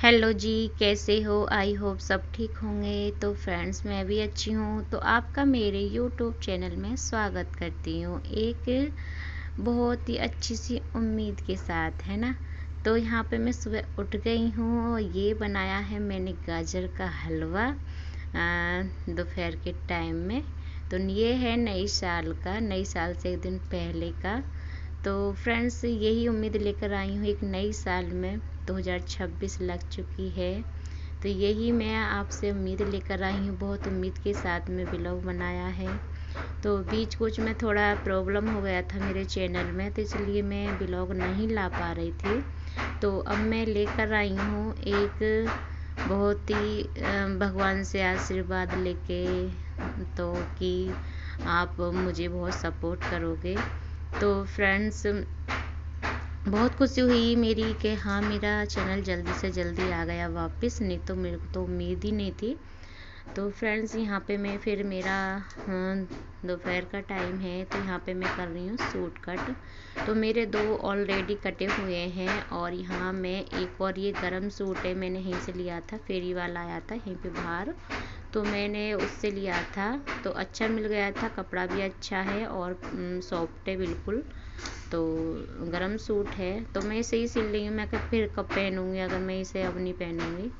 Hello जी, कैसे हो? I hope सब ठीक होंगे। तो फ्रेंड्स, मैं भी अच्छी हूँ। तो आपका मेरे यूट्यूब चैनल में स्वागत करती हूँ एक बहुत ही अच्छी सी उम्मीद के साथ, है ना। तो यहाँ पे मैं सुबह उठ गई हूँ और ये बनाया है मैंने गाजर का हलवा दोपहर के टाइम में। तो ये है नई साल से एक दिन पहले का। तो फ्रेंड्स, यही उम्मीद लेकर आई हूँ एक नई साल में। 2026 लग चुकी है, तो यही मैं आपसे उम्मीद लेकर आई हूँ। बहुत उम्मीद के साथ में ब्लॉग बनाया है। तो बीच कुछ में थोड़ा प्रॉब्लम हो गया था मेरे चैनल में, तो इसलिए मैं ब्लॉग नहीं ला पा रही थी। तो अब मैं लेकर आई हूँ एक बहुत ही भगवान से आशीर्वाद लेके, तो कि आप मुझे बहुत सपोर्ट करोगे। तो फ्रेंड्स, बहुत खुशी हुई मेरी कि हाँ, मेरा चैनल जल्दी से जल्दी आ गया वापस, नहीं तो मेरे को तो उम्मीद ही नहीं थी। तो फ्रेंड्स, यहाँ पे मैं फिर मेरा दोपहर का टाइम है, तो यहाँ पे मैं कर रही हूँ सूट कट। तो मेरे 2 ऑलरेडी कटे हुए हैं और यहाँ मैं एक और ये गरम सूट है, मैंने यहीं से लिया था, फेरी वाला आया था यहीं पे बाहर, तो मैंने उससे लिया था। तो अच्छा मिल गया था, कपड़ा भी अच्छा है और सॉफ्ट है बिल्कुल। तो गरम सूट है, तो मैं इसे ही सिल रही हूँ। मैं फिर कब पहनूँगी, अगर मैं इसे अब नहीं पहनूँगी।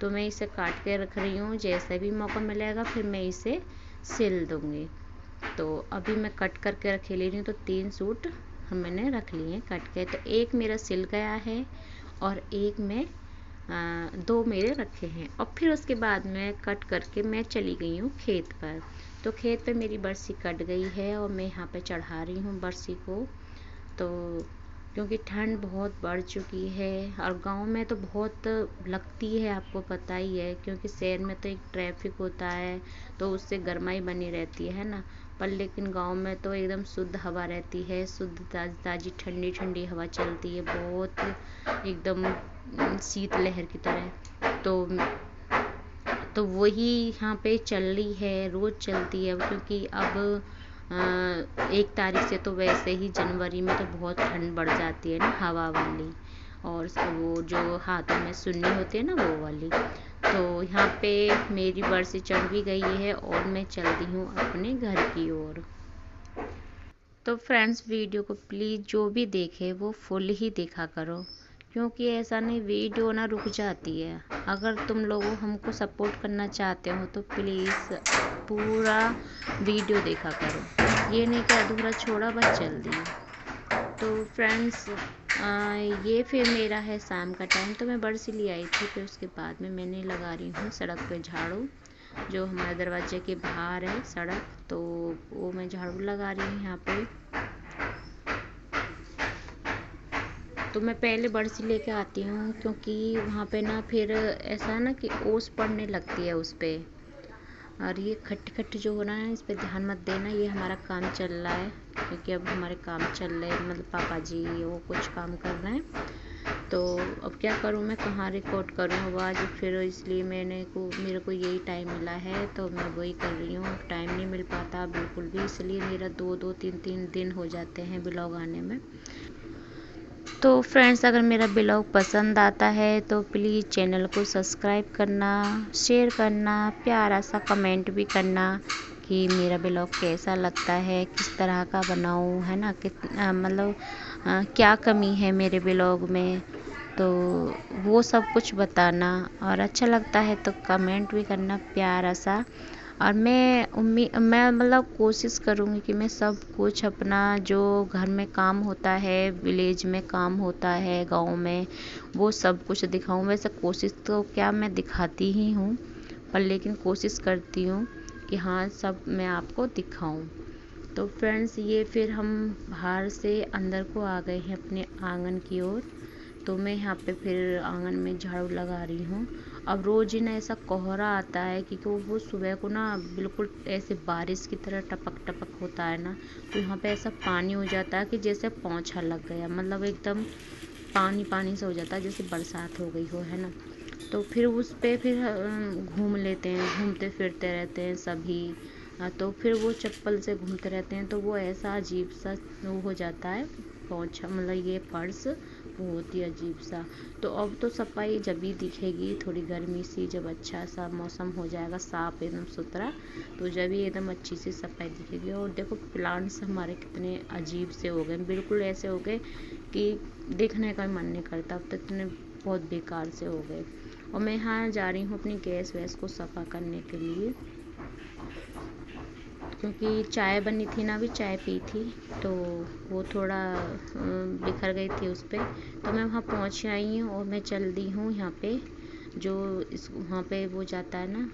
तो मैं इसे काट के रख रही हूँ, जैसे भी मौका मिलेगा फिर मैं इसे सिल दूँगी। तो अभी मैं कट करके रख ले रही हूँ। तो 3 सूट मैंने रख लिए हैं कट के। तो एक मेरा सिल गया है और एक में 2 मेरे रखे हैं। और फिर उसके बाद में कट करके मैं चली गई हूँ खेत पर। तो खेत पे मेरी बरसी कट गई है और मैं यहाँ पे चढ़ा रही हूँ बरसी को। तो क्योंकि ठंड बहुत बढ़ चुकी है और गांव में तो बहुत लगती है, आपको पता ही है, क्योंकि शहर में तो एक ट्रैफिक होता है, तो उससे गर्माई बनी रहती है ना। पर लेकिन गांव में तो एकदम शुद्ध हवा रहती है, शुद्ध ताज़ी ताज़ी ठंडी ठंडी हवा चलती है, बहुत एकदम शीत लहर की तरह। तो वही यहाँ पे चल रही है, रोज़ चलती है, क्योंकि अब 1 तारीख से तो वैसे ही जनवरी में तो बहुत ठंड बढ़ जाती है ना, हवा वाली, और वो जो हाथों में सुन्नी होती है ना, वो वाली। तो यहाँ पे मेरी बरसी चढ़ भी गई है और मैं चल दी हूँ अपने घर की ओर। तो फ्रेंड्स, वीडियो को प्लीज़ जो भी देखे वो फुल ही देखा करो, क्योंकि ऐसा नहीं वीडियो ना रुक जाती है। अगर तुम लोग हमको सपोर्ट करना चाहते हो तो प्लीज़ पूरा वीडियो देखा करो, ये नहीं कि अधूरा छोड़ा बस चल दी। तो फ्रेंड्स, ये फिर मेरा है शाम का टाइम। तो मैं बरसी ले आई थी, फिर उसके बाद में मैंने लगा रही हूँ सड़क पे झाड़ू। जो हमारे दरवाजे के बाहर है सड़क, तो वो मैं झाड़ू लगा रही हूँ यहाँ पे। तो मैं पहले बरसी लेके आती हूँ, क्योंकि वहाँ पे ना फिर ऐसा ना कि ओस पड़ने लगती है उस पर। और ये खट्टी खट्टी जो हो रहा है, इस पर ध्यान मत देना, ये हमारा काम चल रहा है, क्योंकि अब हमारे काम चल रहे हैं, मतलब पापा जी वो कुछ काम कर रहे हैं। तो अब क्या करूँ, मैं कहाँ रिकॉर्ड करूँ आवाज़, फिर इसलिए मेरे को यही टाइम मिला है, तो मैं वही कर रही हूँ। टाइम नहीं मिल पाता बिल्कुल भी, इसलिए मेरा 2-2 3-3 दिन हो जाते हैं ब्लॉग आने में। तो फ्रेंड्स, अगर मेरा ब्लॉग पसंद आता है तो प्लीज़ चैनल को सब्सक्राइब करना, शेयर करना, प्यारा सा कमेंट भी करना कि मेरा ब्लॉग कैसा लगता है, किस तरह का बनाऊँ, है ना, मतलब क्या कमी है मेरे ब्लॉग में, तो वो सब कुछ बताना। और अच्छा लगता है तो कमेंट भी करना प्यारा सा। और मैं मतलब कोशिश करूँगी कि मैं सब कुछ अपना जो घर में काम होता है, विलेज में काम होता है, गांव में, वो सब कुछ दिखाऊं। वैसे कोशिश तो क्या, मैं दिखाती ही हूँ, पर लेकिन कोशिश करती हूँ कि हाँ, सब मैं आपको दिखाऊं। तो फ्रेंड्स, ये फिर हम बाहर से अंदर को आ गए हैं अपने आंगन की ओर। तो मैं यहाँ पे फिर आंगन में झाड़ू लगा रही हूँ। अब रोज़ ही ना ऐसा कोहरा आता है, क्योंकि वो सुबह को ना बिल्कुल ऐसे बारिश की तरह टपक टपक होता है ना, तो यहाँ पे ऐसा पानी हो जाता है कि जैसे पोंछा लग गया, मतलब एकदम पानी पानी से हो जाता है, जैसे बरसात हो गई हो, है ना। तो फिर उस पे फिर घूम लेते हैं, घूमते फिरते रहते हैं सभी। तो फिर वो चप्पल से घूमते रहते हैं, तो वो ऐसा अजीब सा वो हो जाता है, पोंछा मतलब ये फर्श बहुत ही अजीब सा। तो अब तो सफाई जब भी दिखेगी थोड़ी गर्मी सी, जब अच्छा सा मौसम हो जाएगा साफ एकदम सुथरा, तो जब भी एकदम अच्छी सी सफाई दिखेगी। और देखो प्लांट्स हमारे कितने अजीब से हो गए, बिल्कुल ऐसे हो गए कि देखने का मन नहीं करता, अब तो इतने बहुत बेकार से हो गए। और मैं यहाँ जा रही हूँ अपनी गैस वैस को सफ़ा करने के लिए, क्योंकि चाय बनी थी ना, अभी चाय पी थी तो वो थोड़ा बिखर गई थी उस पर। तो मैं वहाँ पहुँच आई हूँ और मैं चल दी हूँ यहाँ पे, जो इस वहाँ पे वो जाता है ना,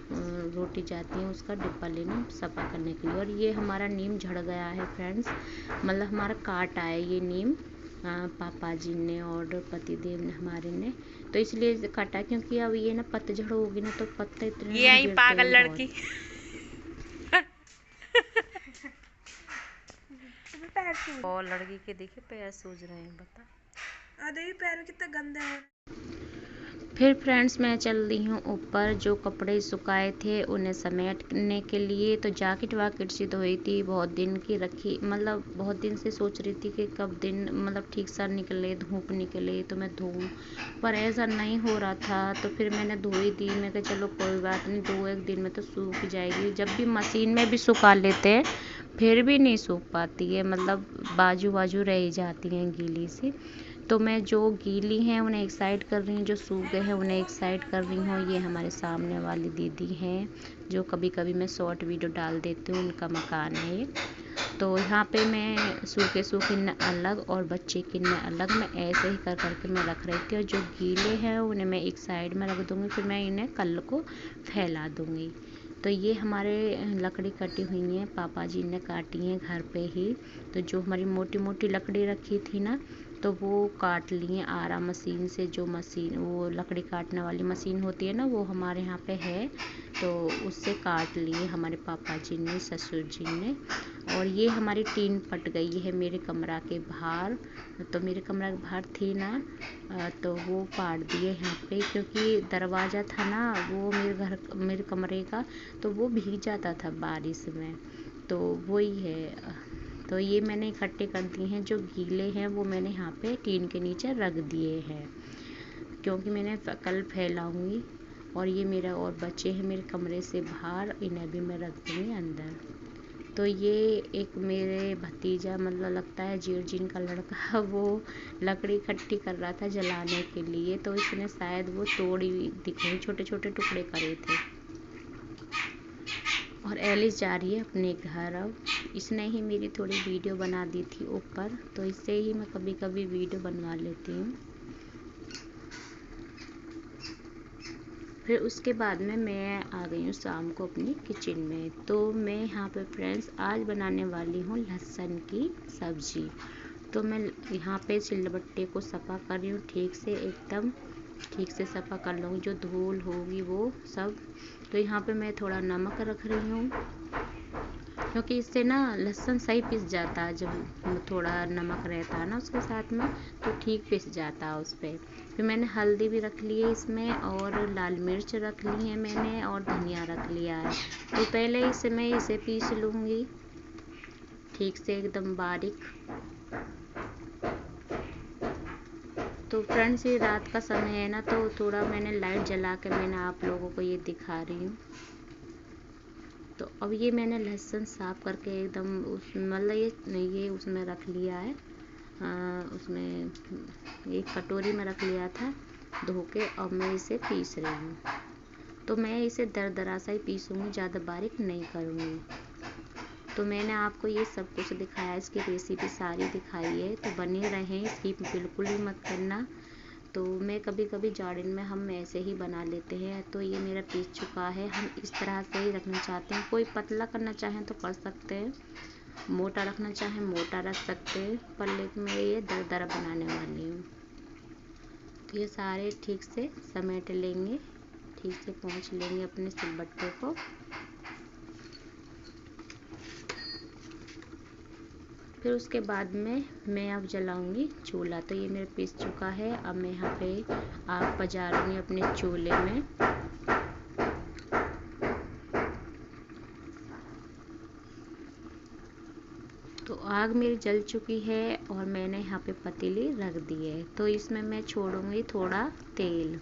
रोटी जाती है उसका डिब्बा लेने सफ़ा करने के लिए। और ये हमारा नीम झड़ गया है फ्रेंड्स, मतलब हमारा काट आया ये नीम, पापा जी ने और पतिदेव ने हमारे ने, तो इसलिए काटा, क्योंकि अब ये ना पतझड़ होगी ना तो पत्ते इतने ये आई गिरते पागल हैं लड़की। बहुत। और लड़की के देखे पैर सूज रहे हैं, बता। अरे पैर कितने गंदे हैं। फिर फ्रेंड्स मैं चल रही हूँ ऊपर, जो कपड़े सुखाए थे उन्हें समेटने के लिए। तो जैकेट वाकेट सी धोई थी, बहुत दिन की रखी, मतलब बहुत दिन से सोच रही थी कि कब दिन मतलब ठीक सा निकले, धूप निकले तो मैं धोऊँ, पर ऐसा नहीं हो रहा था। तो फिर मैंने धोई दी, मैं कहा चलो कोई बात नहीं, 2-1 दिन में तो सूख जाएगी। जब भी मशीन में भी सुखा लेते हैं फिर भी नहीं सूख पाती है, मतलब बाजू बाजू रह जाती हैं गीली सी। तो मैं जो गीली हैं उन्हें एक साइड कर रही हूँ, जो सूख गए हैं उन्हें एक साइड कर रही हूँ। ये हमारे सामने वाली दीदी हैं, जो कभी कभी मैं शॉर्ट वीडियो डाल देती हूँ, उनका मकान है ये। तो यहाँ पे मैं सूखे सूखे न अलग और बच्चे की न अलग, मैं ऐसे ही कर करके मैं रख रही थी। और जो गीले हैं उन्हें मैं एक साइड में रख दूँगी, फिर मैं इन्हें कल को फैला दूँगी। तो ये हमारे लकड़ी कटी हुई हैं, पापा जी ने काटी हैं घर पे ही। तो जो हमारी मोटी मोटी लकड़ी रखी थी ना, तो वो काट लिए आरा मशीन से, जो मशीन वो लकड़ी काटने वाली मशीन होती है ना, वो हमारे यहाँ पे है, तो उससे काट लिए हमारे पापा जी ने, ससुर जी ने। और ये हमारी टीन फट गई है मेरे कमरा के बाहर, तो मेरे कमरा के बाहर थी ना, तो वो फाड़ दिए यहाँ पे, क्योंकि दरवाज़ा था ना वो मेरे कमरे का, तो वो भीग जाता था बारिश में, तो वही है। तो ये मैंने इकट्ठे कर दिए हैं, जो गीले हैं वो मैंने यहाँ पे टीन के नीचे रख दिए हैं, क्योंकि मैंने कल फैलाऊंगी। और ये मेरा और बच्चे हैं मेरे कमरे से बाहर, इन्हें भी मैं रख दूँगी अंदर। तो ये एक मेरे भतीजा, मतलब लगता है जीर्जिन का लड़का, वो लकड़ी इकट्ठी कर रहा था जलाने के लिए, तो इसने शायद वो तोड़ी दिखे, छोटे छोटे टुकड़े करे थे। और एलिस जा रही है अपने घर। अब इसने ही मेरी थोड़ी वीडियो बना दी थी ऊपर, तो इससे ही मैं कभी कभी वीडियो बनवा लेती हूँ। फिर उसके बाद में मैं आ गई हूँ शाम को अपनी किचन में। तो मैं यहाँ पे फ्रेंड्स आज बनाने वाली हूँ लहसुन की सब्ज़ी। तो मैं यहाँ पे सिलबट्टे को सफ़ा कर रही हूँ, ठीक से एकदम ठीक से सफ़ा कर लूँगी, जो धूल होगी वो सब। तो यहाँ पे मैं थोड़ा नमक रख रही हूँ, क्योंकि इससे ना लहसुन सही पिस जाता है, जब थोड़ा नमक रहता है ना उसके साथ में, तो ठीक पिस जाता है उस पर। फिर मैंने हल्दी भी रख ली है इसमें, और लाल मिर्च रख ली है मैंने, और धनिया रख लिया है। तो पहले मैं इसे पीस लूँगी ठीक से एकदम बारीक। तो फ्रेंड्स ये रात का समय है ना, तो थोड़ा मैंने लाइट जला के मैंने आप लोगों को ये दिखा रही हूँ। तो अब ये मैंने लहसुन साफ़ करके एकदम उस मतलब ये उसमें रख लिया है, उसमें एक कटोरी में रख लिया था धो के। अब मैं इसे पीस रही हूँ, तो मैं इसे दरदरा सा ही पीसूँगी, ज़्यादा बारीक नहीं करूँगी। तो मैंने आपको ये सब कुछ दिखाया, इसकी रेसिपी सारी दिखाई है, तो बने रहें, स्किप बिल्कुल ही मत करना। तो मैं कभी कभी जॉर्डन में हम ऐसे ही बना लेते हैं। तो ये मेरा पीस चुका है, हम इस तरह से ही रखना चाहते हैं। कोई पतला करना चाहें तो कर सकते हैं, मोटा रखना चाहें मोटा रख सकते हैं, पर लेकिन मैं ये दरदरा बनाने वाली हूँ। तो ये सारे ठीक से समेट लेंगे, ठीक से पोंछ लेंगे अपने सिलबट्टे को। फिर उसके बाद में मैं अब जलाऊंगी चूल्हा। तो ये मेरे पीस चुका है, अब मैं यहाँ पे आग पजा रही हूँ अपने चूल्हे में। तो आग मेरी जल चुकी है और मैंने यहाँ पे पतीली रख दी है। तो इसमें मैं छोड़ूंगी थोड़ा तेल,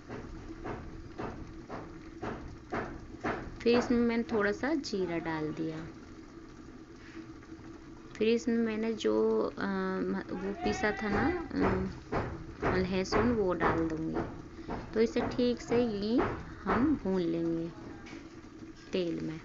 फिर इसमें मैंने थोड़ा सा जीरा डाल दिया, फिर इसमें मैंने जो वो पीसा था ना लहसुन, वो डाल दूंगी। तो इसे ठीक से ये हम भून लेंगे तेल में।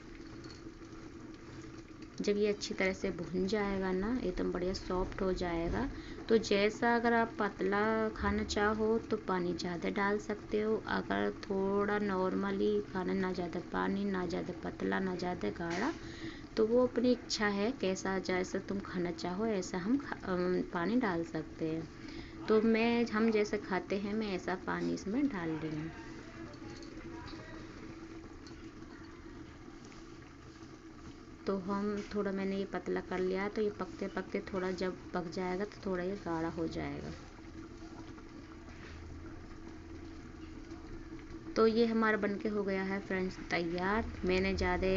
जब ये अच्छी तरह से भुन जाएगा ना, एकदम बढ़िया सॉफ्ट हो जाएगा, तो जैसा अगर आप पतला खाना चाहो तो पानी ज़्यादा डाल सकते हो। अगर थोड़ा नॉर्मली खाना, ना ज़्यादा पानी ना ज़्यादा पतला ना ज़्यादा गाढ़ा, तो वो अपनी इच्छा है, कैसा जैसा तुम खाना चाहो ऐसा हम पानी डाल सकते हैं। तो हम जैसे खाते हैं मैं ऐसा पानी इसमें डाल रही हूँ। तो हम थोड़ा, मैंने ये पतला कर लिया, तो ये पकते पकते थोड़ा जब पक जाएगा तो थोड़ा ये गाढ़ा हो जाएगा। तो ये हमारा बनके हो गया है फ्रेंड्स तैयार। मैंने ज़्यादा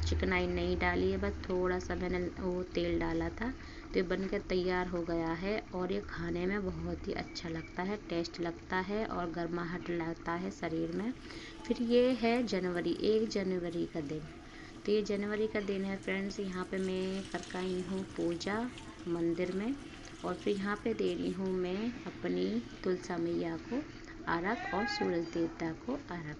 चिकनाई नहीं डाली है, बस थोड़ा सा मैंने वो तेल डाला था। तो ये बनके तैयार हो गया है और ये खाने में बहुत ही अच्छा लगता है, टेस्ट लगता है और गर्माहट लगता है शरीर में। फिर ये है 1 जनवरी का दिन। तो ये जनवरी का दिन है फ्रेंड्स। यहाँ पे मैं करके आई हूँ पूजा मंदिर में, और फिर यहाँ पे दे रही हूँ मैं अपनी तुलसा मैया को अर्घ और सूरज देवता को अर्घ।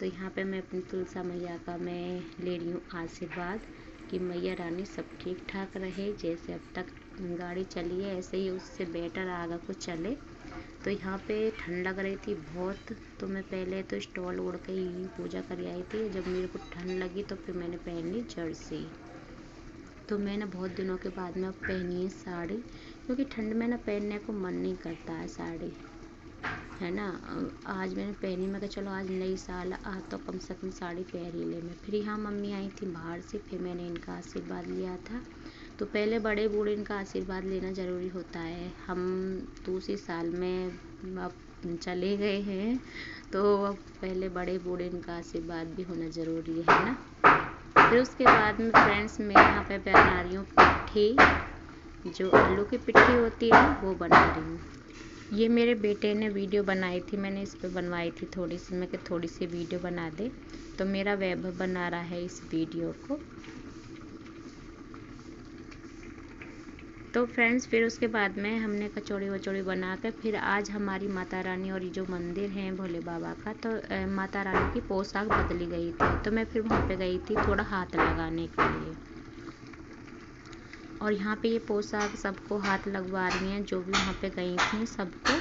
तो यहाँ पे मैं अपनी तुलसा मैया का मैं ले रही हूँ आशीर्वाद कि मैया रानी सब ठीक ठाक रहे, जैसे अब तक गाड़ी चली है ऐसे ही उससे बेटर आगे को चले। तो यहाँ पे ठंड लग रही थी बहुत, तो मैं पहले तो स्टॉल ओढ़ के ही पूजा कर आई थी। जब मेरे को ठंड लगी तो फिर मैंने पहन ली जर्सी। तो मैंने बहुत दिनों के बाद में पहनी है साड़ी, क्योंकि ठंड में ना पहनने को मन नहीं करता है साड़ी, है ना। आज मैंने पहनी, मैं कहा चलो आज नई साल आ तो कम से कम साड़ी पहन ही ले मैं। फिर यहाँ मम्मी आई थी बाहर से, फिर मैंने इनका आशीर्वाद लिया था। तो पहले बड़े बूढ़े इनका आशीर्वाद लेना ज़रूरी होता है। हम दूसरी साल में अब चले गए हैं, तो अब पहले बड़े बूढ़े इनका आशीर्वाद भी होना ज़रूरी है ना। फिर उसके बाद में फ्रेंड्स मैं यहाँ पे बना रही हूँ पिट्ठी, जो आलू की पिट्ठी होती है वो बना रही हूँ। ये मेरे बेटे ने वीडियो बनाई थी, मैंने इस पे बनवाई थी थोड़ी सी, मैं कि थोड़ी सी वीडियो बना दे, तो मेरा वैभव बना रहा है इस वीडियो को। तो फ्रेंड्स फिर उसके बाद में हमने कचौड़ी वचौड़ी बना कर, फिर आज हमारी माता रानी और जो मंदिर है भोले बाबा का, तो माता रानी की पोशाक बदली गई थी। तो मैं फिर वहाँ पे गई थी थोड़ा हाथ लगाने के लिए, और यहाँ पे ये पोशाक सबको हाथ लगवा रही हैं जो भी वहाँ पे गई थी सबको।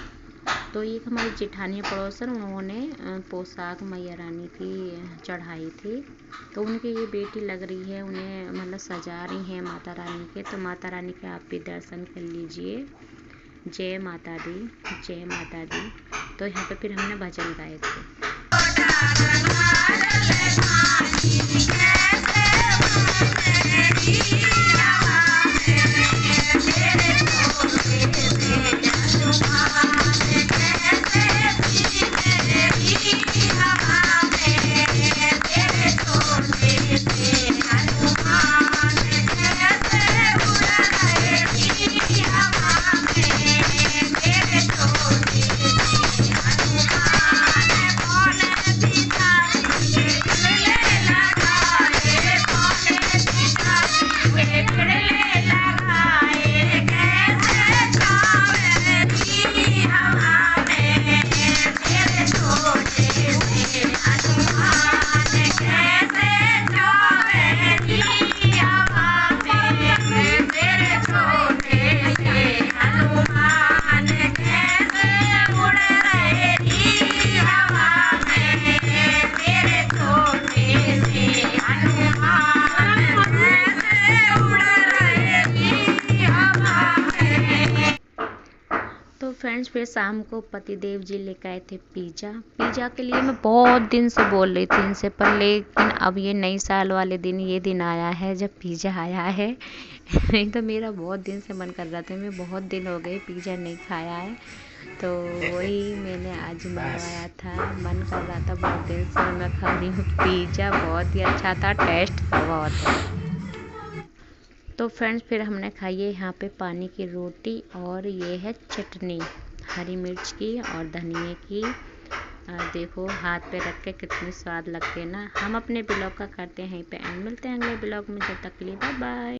तो ये हमारी जेठानी पड़ोसन, उन्होंने पोशाक मैया रानी की चढ़ाई थी। तो उनकी ये बेटी लग रही है, उन्हें मतलब सजा रही हैं माता रानी के। तो माता रानी के आप भी दर्शन कर लीजिए। जय माता दी, जय माता दी। तो यहाँ पे फिर हमने भजन गाए थे। फ्रेंड्स फिर शाम को पतिदेव जी लेकर आए थे पिज़्ज़ा के लिए मैं बहुत दिन से बोल रही थी इनसे, पर लेकिन अब ये नई साल वाले दिन ये दिन आया है जब पिज़्ज़ा आया है। नहीं तो मेरा बहुत दिन से मन कर रहा था, मैं बहुत दिन हो गए पिज़्ज़ा नहीं खाया है, तो वही मैंने आज मंगवाया था। मन कर रहा था बहुत दिन से मैं खा रही हूँ पिज़्ज़ा, बहुत ही अच्छा था, टेस्ट था बहुत। तो फ्रेंड्स फिर हमने खाई है यहाँ पे पानी की रोटी और ये है चटनी हरी मिर्च की और धनिए की। देखो हाथ पे रख के कितनी स्वाद लगते हैं ना। हम अपने ब्लॉग का करते हैं यहीं पे एंड, मिलते हैं अगले ब्लॉग में। जब तक के लिए बाय बाय।